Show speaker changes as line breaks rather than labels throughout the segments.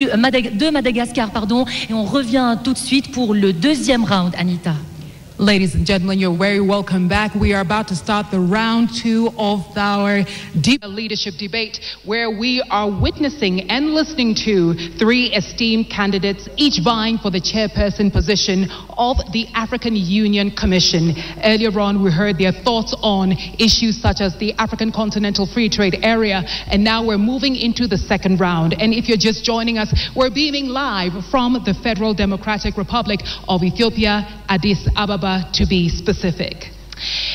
de Madagascar, pardon, et on revient tout de suite pour le deuxième round, Anita.
Ladies and gentlemen, you're very welcome back. We are about to start the round 2 of our leadership debate, where we are witnessing and listening to 3 esteemed candidates, each vying for the chairperson position of the African Union Commission. Earlier on, we heard their thoughts on issues such as the African Continental Free Trade Area, and now we're moving into the second round. And if you're just joining us, we're beaming live from the Federal Democratic Republic of Ethiopia, Addis Ababa, to be specific.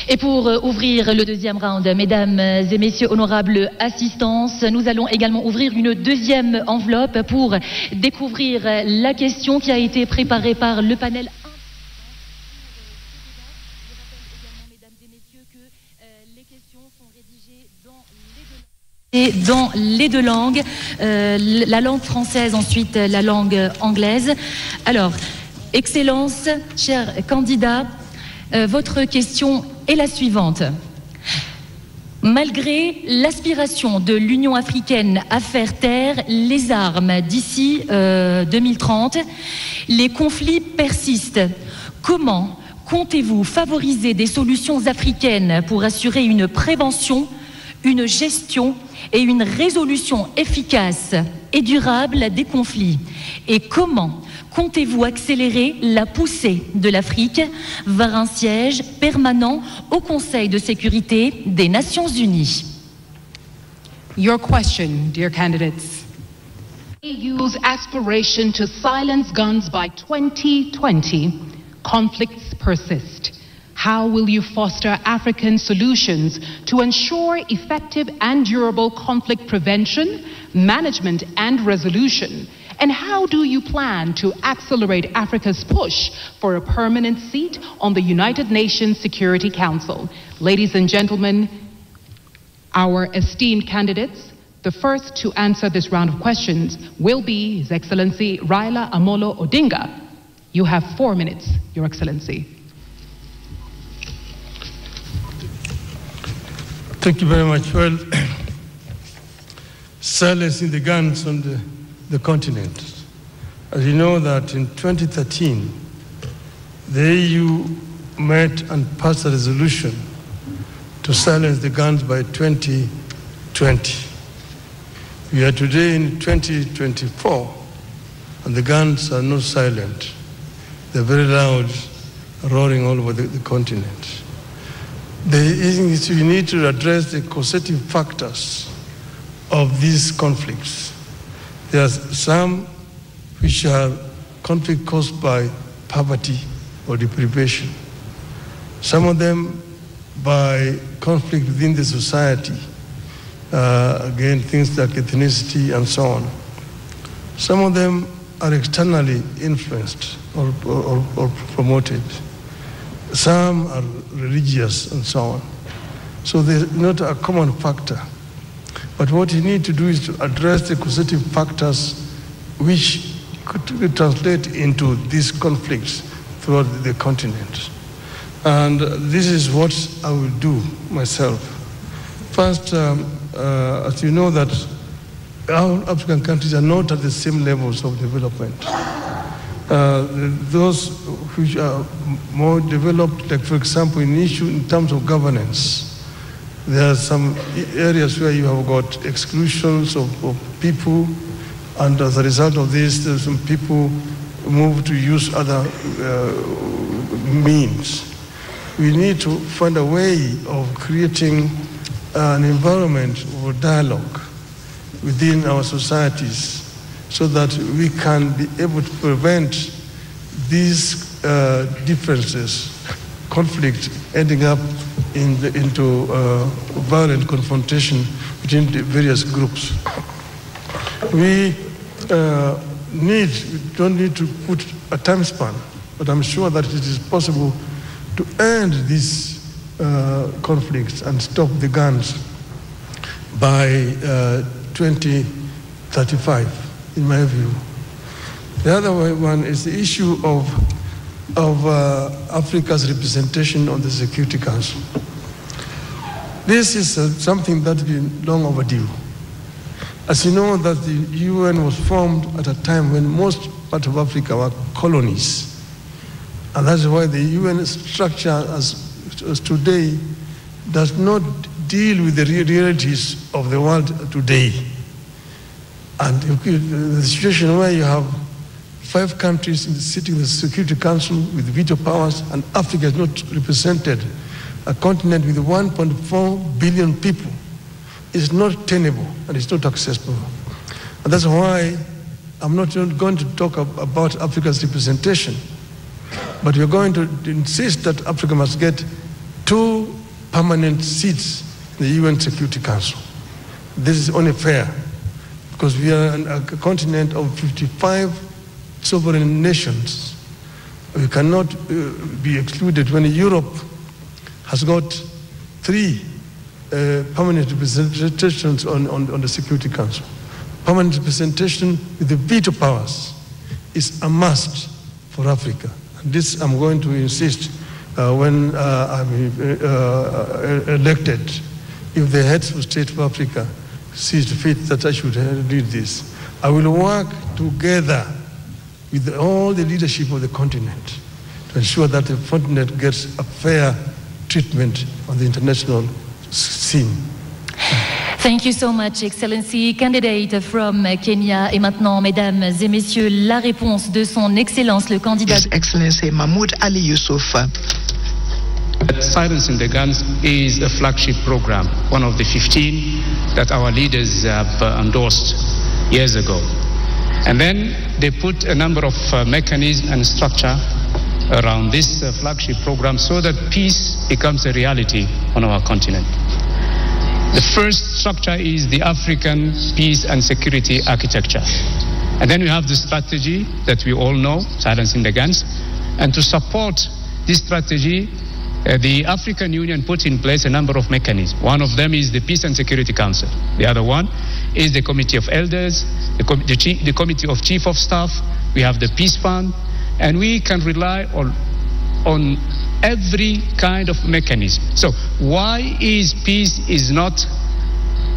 Et pour ouvrir le deuxième round, mesdames et messieurs, honorables assistances, nous allons également ouvrir une deuxième enveloppe pour découvrir la question qui a été préparée par le panel. Dans les deux langues, la langue française, ensuite la langue anglaise. Alors, Excellence, chers candidats, votre question est la suivante. Malgré l'aspiration de l'Union africaine à faire taire les armes d'ici 2030, les conflits persistent. Comment comptez-vous favoriser des solutions africaines pour assurer une prévention, une gestion et une résolution efficace et durable des conflits? Et comment comptez-vous accélérer la poussée de l'Afrique vers un siège permanent au Conseil de sécurité des Nations Unies?
Your question, dear candidates. EU's aspiration to silence guns by 2020, conflicts persist. How will you foster African solutions to ensure effective and durable conflict prevention, management, and resolution? And how do you plan to accelerate Africa's push for a permanent seat on the United Nations Security Council? Ladies and gentlemen, our esteemed candidates, the first to answer this round of questions will be His Excellency Raila Amolo Odinga. You have 4 minutes, Your Excellency.
Thank you very much. Well, silencing the guns on the continent. As you know that in 2013, the EU met and passed a resolution to silence the guns by 2020. We are today in 2024, and the guns are not silent. They're very loud, roaring all over the continent. We need to address the causative factors of these conflicts. There are some which are conflict caused by poverty or deprivation. Some of them by conflict within the society, again, things like ethnicity and so on. Some of them are externally influenced or promoted. Some are religious and so on. So there's not a common factor. But what you need to do is to address the causative factors which could translate into these conflicts throughout the continent. And this is what I will do myself. First, as you know that our African countries are not at the same levels of development. Those which are more developed, like for example, in terms of governance, there are some areas where you have got exclusions of people, and as a result of this, there's some people move to use other means. We need to find a way of creating an environment of dialogue within our societies so that we can be able to prevent these differences, conflict ending up into violent confrontation between the various groups. We don't need to put a time span, but I'm sure that it is possible to end these conflicts and stop the guns by 2035, in my view. The other one is the issue of Africa's representation on the Security Council. This is something that's been long overdue. As you know, that the UN was formed at a time when most parts of Africa were colonies. And that's why the UN structure as today does not deal with the realities of the world today. And the situation where you have 5 countries sitting in the Security Council with veto powers, and Africa is not represented, a continent with 1.4 billion people, is not tenable and it's not accessible. And that's why I'm not going to talk about Africa's representation, but we're going to insist that Africa must get 2 permanent seats in the UN Security Council. This is only fair, because we are a continent of 55 sovereign nations. We cannot be excluded when Europe has got 3 permanent representations on the Security Council. Permanent representation with the veto powers is a must for Africa. And this I'm going to insist when I'm elected, if the heads of state of Africa sees fit that I should lead this. I will work together with all the leadership of the continent to ensure that the continent gets a fair treatment on the international scene.
Thank you so much, Excellency. Candidate from Kenya. Et maintenant, mesdames et messieurs, la réponse de son Excellence, le candidat.
His Excellency Mahmoud Ali Yusuf.
Silencing the Guns is a flagship program, one of the 15 that our leaders have endorsed years ago. And then they put a number of mechanisms and structure around this flagship program so that peace becomes a reality on our continent. The first structure is the African Peace and Security Architecture. And then we have the strategy that we all know, Silencing the Guns. And to support this strategy, the African Union put in place a number of mechanisms. One of them is the Peace and Security Council. The other one is the Committee of Elders, the Committee of Chief of Staff. We have the Peace Fund, and we can rely on every kind of mechanism. So why is peace is not,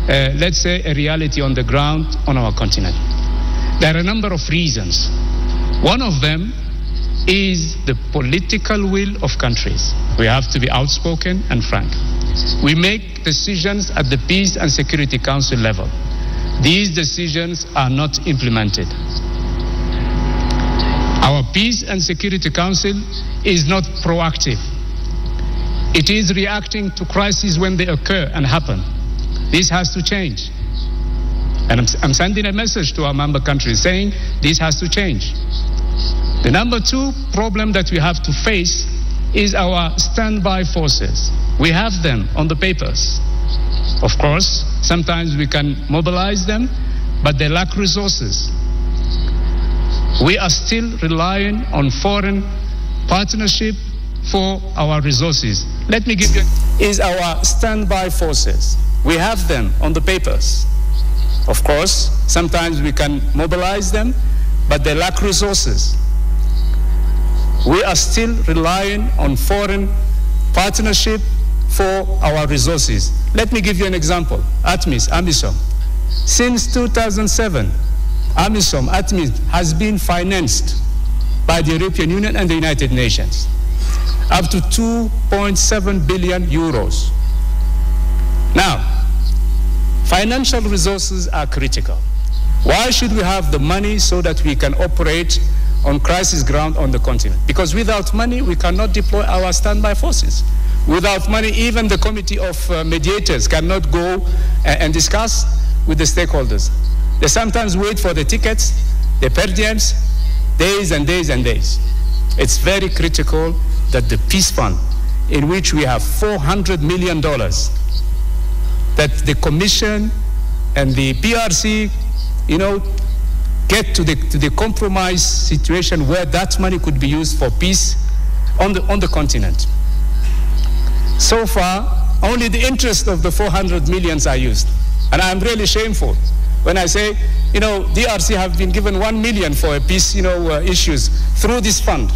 let's say, a reality on the ground on our continent? There are a number of reasons. One of them is the political will of countries. We have to be outspoken and frank. We make decisions at the Peace and Security Council level. These decisions are not implemented. Our Peace and Security Council is not proactive. It is reacting to crises when they occur and happen. This has to change. And I'm sending a message to our member countries saying this has to change. The number 2 problem that we have to face is our standby forces. We have them on the papers. Of course, sometimes we can mobilize them, but they lack resources. We are still relying on foreign partnership for our resources. Let me give you is our standby forces. We have them on the papers. Of course, sometimes we can mobilize them, but they lack resources. We are still relying on foreign partnership for our resources. Let me give you an example. AMISOM. Since 2007, ATMIS has been financed by the European Union and the United Nations up to 2.7 billion euros. Now, financial resources are critical. Why should we have the money so that we can operate on crisis ground on the continent? Because without money, we cannot deploy our standby forces. Without money, even the committee of mediators cannot go and discuss with the stakeholders. They sometimes wait for the tickets, the per diems, days and days and days. It's very critical that the Peace Fund, in which we have $400 million, that the Commission and the PRC, get to the compromise situation where that money could be used for peace on the continent. So far, only the interest of the 400 millions are used. And I'm really shameful when I say, DRC have been given 1 million for peace, issues through this fund.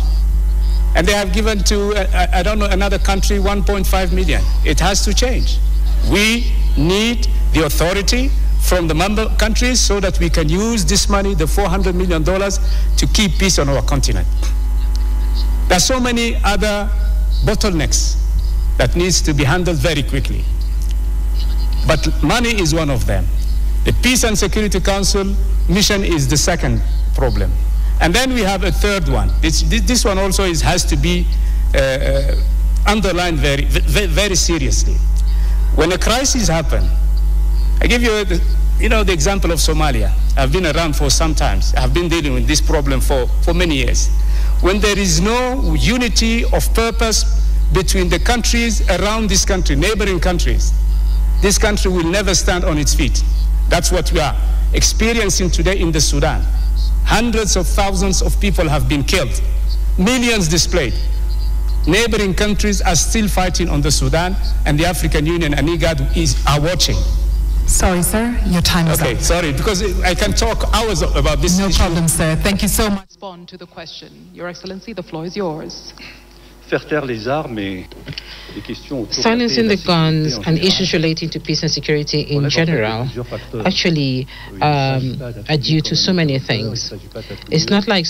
And they have given to, another country 1.5 million. It has to change. We need the authority from the member countries so that we can use this money, the $400 million, to keep peace on our continent. There are so many other bottlenecks that needs to be handled very quickly. But money is one of them. The Peace and Security Council mission is the second problem. And then we have a third one. This one also has to be underlined very seriously. When a crisis happens, I give you the example of Somalia. I've been around for some time. I've been dealing with this problem for many years. When there is no unity of purpose between the countries around this country, neighboring countries, this country will never stand on its feet. That's what we are experiencing today in the Sudan. Hundreds of thousands of people have been killed, millions displaced. Neighboring countries are still fighting on the Sudan, and the African Union and IGAD are watching.
Sorry, sir, your time is up.
Okay, sorry, because I can talk hours about this issue.
No problem, sir. Thank you so much.
Respond to the question. Your Excellency, the floor is yours.
Silencing the guns and issues relating to peace and security in general actually are due to so many things. It's not like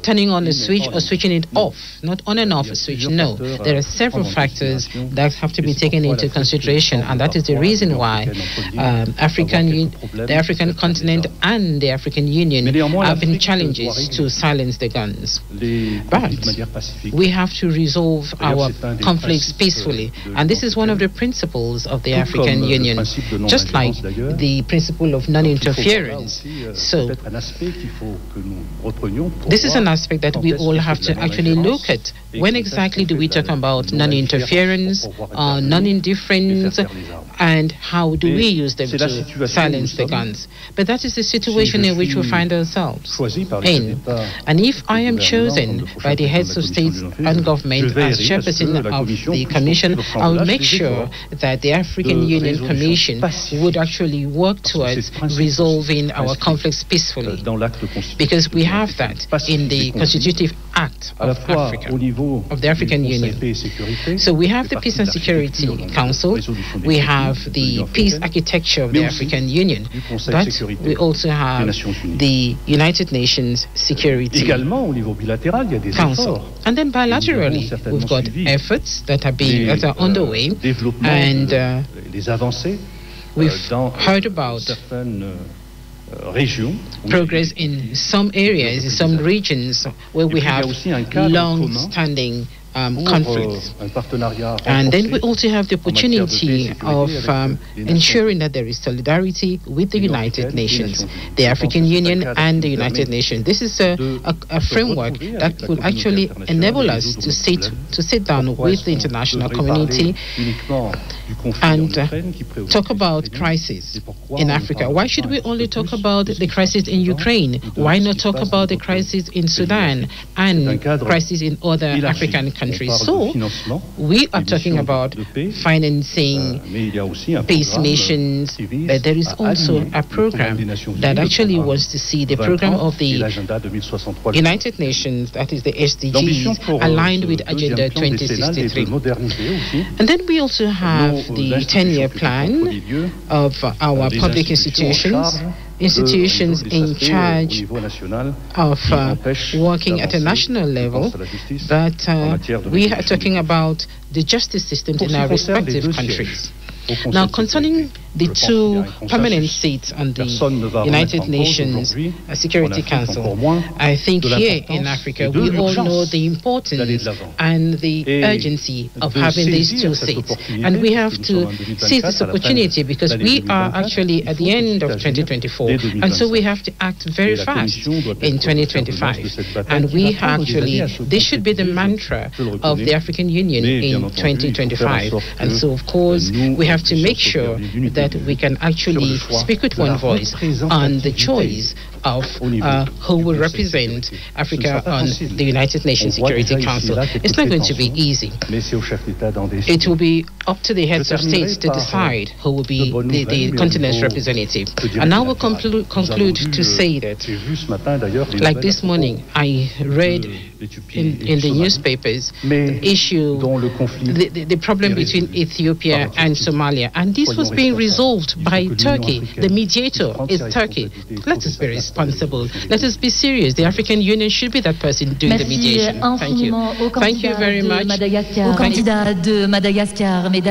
turning on a switch or switching it off, not on and off a switch. No, there are several factors that have to be taken into consideration, and that is the reason why the African continent and the African Union have been challenges to silence the guns. But we have to resolve our conflicts peacefully, and this is one of the principles of the African Union, just like the principle of non-interference. So this is an aspect that we all have to actually look at. When exactly do we talk about non-interference, non-indifference, and how do we use them to silence the guns? But that is the situation in which we find ourselves in. And if I am chosen by the heads of state and government as chairperson of the Commission, I will make sure that the African Union Commission would actually work towards resolving our conflicts peacefully, because we have that in the Constitutive Act of Africa, of the African Union. So we have the Peace and Security Council, we have the Peace Architecture of the African Union, but we also have the United Nations Security Council. And then bilaterally, we've got efforts that are underway, and we've heard about progress in some areas, in some regions where we have long-standing conflicts. And then we also have the opportunity of ensuring that there is solidarity with the United Nations, the African Union and the United Nations. This is a framework that will actually enable us to sit down with the international community and talk about crisis in Africa. Why should we only talk about the crisis in Ukraine? Why not talk about the crisis in Sudan and crisis in other African countries? So we are talking about financing peace missions, but there is also a program that actually wants to see the program of the United Nations, that is the SDGs, aligned with Agenda 2063. And then we also have the 10-year plan of our public institutions in charge of working at a national level, but we are talking about the justice systems in our respective countries. Now, concerning the two permanent seats on the United Nations Security Council, I think here in Africa we all know the importance and the urgency of having these two seats, and we have to seize this opportunity because we are actually at the end of 2024, and so we have to act very fast in 2025, and this should be the mantra of the African Union in 2025, and so of course we have to make sure that we can actually speak with one voice on the choice of who will represent Africa on the United Nations Security Council. It's not going to be easy. It will be up to the heads of states to decide who will be the continent's representative. And I will conclude to say that, like this morning, I read in the newspapers the issue, the problem between Ethiopia and Somalia, and this was being resolved by Turkey. The mediator is Turkey. Let us be responsible. Let us be serious. The African Union should be that person doing the mediation. Thank you. Thank you very much.
Au candidat de Madagascar, mesdames.